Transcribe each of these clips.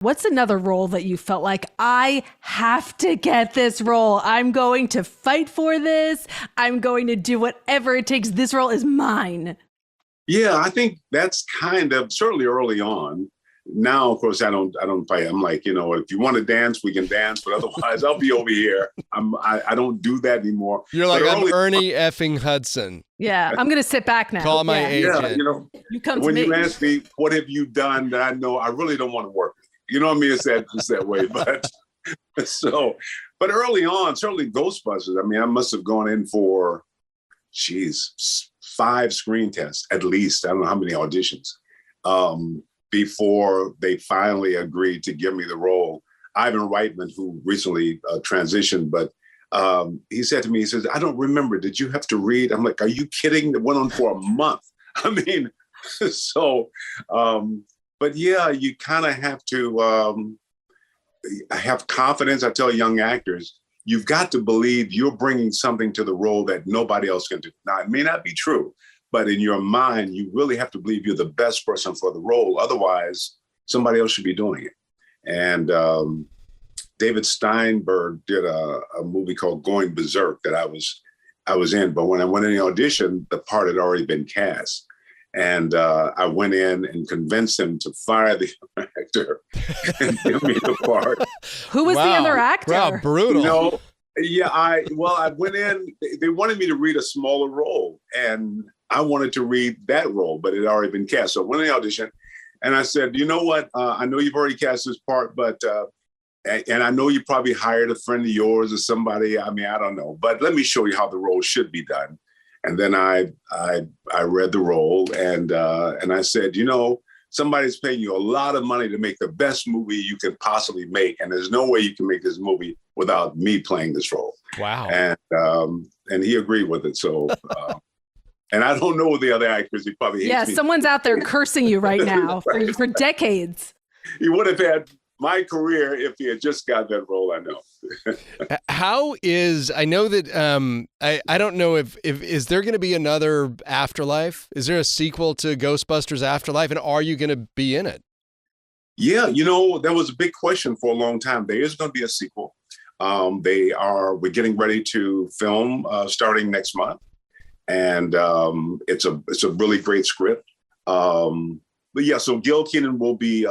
What's another role that you felt like, I have to get this role? I'm going to fight for this. I'm going to do whatever it takes. This role is mine. Yeah, I think that's kind of certainly early on. Now, of course, I don't fight. I'm like, if you want to dance, we can dance, but otherwise I'll be over here. I don't do that anymore. You're like, I'm Ernie effing Hudson. Yeah, I'm going to sit back now. Call my agent. Yeah, you come to when me. you ask me, what have you done that I know I really don't want to work with? You know what I mean? It's that way. But early on, certainly Ghostbusters, I mean, I must have gone in for, 5 screen tests at least. I don't know how many auditions. Before they finally agreed to give me the role. Ivan Reitman, who recently transitioned, but he said to me, he says, I don't remember, did you have to read? I'm like, are you kidding? It went on for a month. I mean, but yeah, you kind of have to have confidence. I tell young actors, you've got to believe you're bringing something to the role that nobody else can do. Now, it may not be true, but in your mind, you really have to believe you're the best person for the role. Otherwise, somebody else should be doing it. And David Steinberg did a movie called Going Berserk that I was in. But when I went in the audition, the part had already been cast. And I went in and convinced him to fire the actor and give me the part. Who was the other actor? Wow, brutal. I went in, they wanted me to read a smaller role. And I wanted to read that role, but it had already been cast. So I went in the audition and I said, you know what? I know you've already cast this part, but, and I know you probably hired a friend of yours or somebody. I mean, I don't know, but let me show you how the role should be done. And then I read the role and I said, somebody's paying you a lot of money to make the best movie you can possibly make. And there's no way you can make this movie without me playing this role. Wow. And he agreed with it. So, and I don't know the other actors. He probably hates me. Someone's out there cursing you right now for decades. He would have had my career if he had just got that role. I know. I know that I don't know if is there going to be another Afterlife? Is there a sequel to Ghostbusters Afterlife, and are you going to be in it? Yeah, that was a big question for a long time. There is going to be a sequel. We're getting ready to film starting next month. And it's a really great script. But yeah, so Gil Kenan will be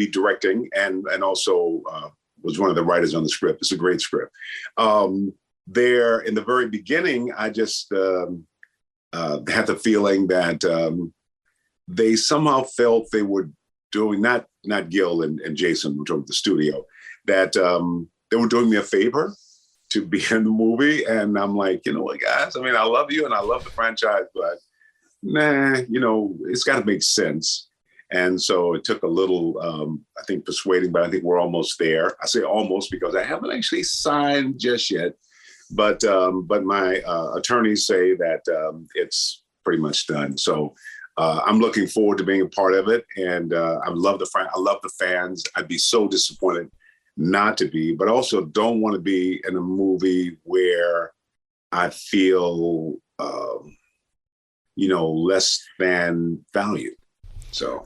directing and also was one of the writers on the script. It's a great script. There in the very beginning, I just had the feeling that they somehow felt they were doing not Gil and Jason, which are the studio, that they were doing me a favor to be in the movie. And I'm like, you know what, guys, I mean, I love you and I love the franchise, but it's got to make sense. And so it took a little, I think, persuading, but I think we're almost there. I say almost because I haven't actually signed just yet. But my attorneys say that it's pretty much done. So I'm looking forward to being a part of it. And I love the fans. I'd be so disappointed not to be, but also don't want to be in a movie where I feel, less than valued. So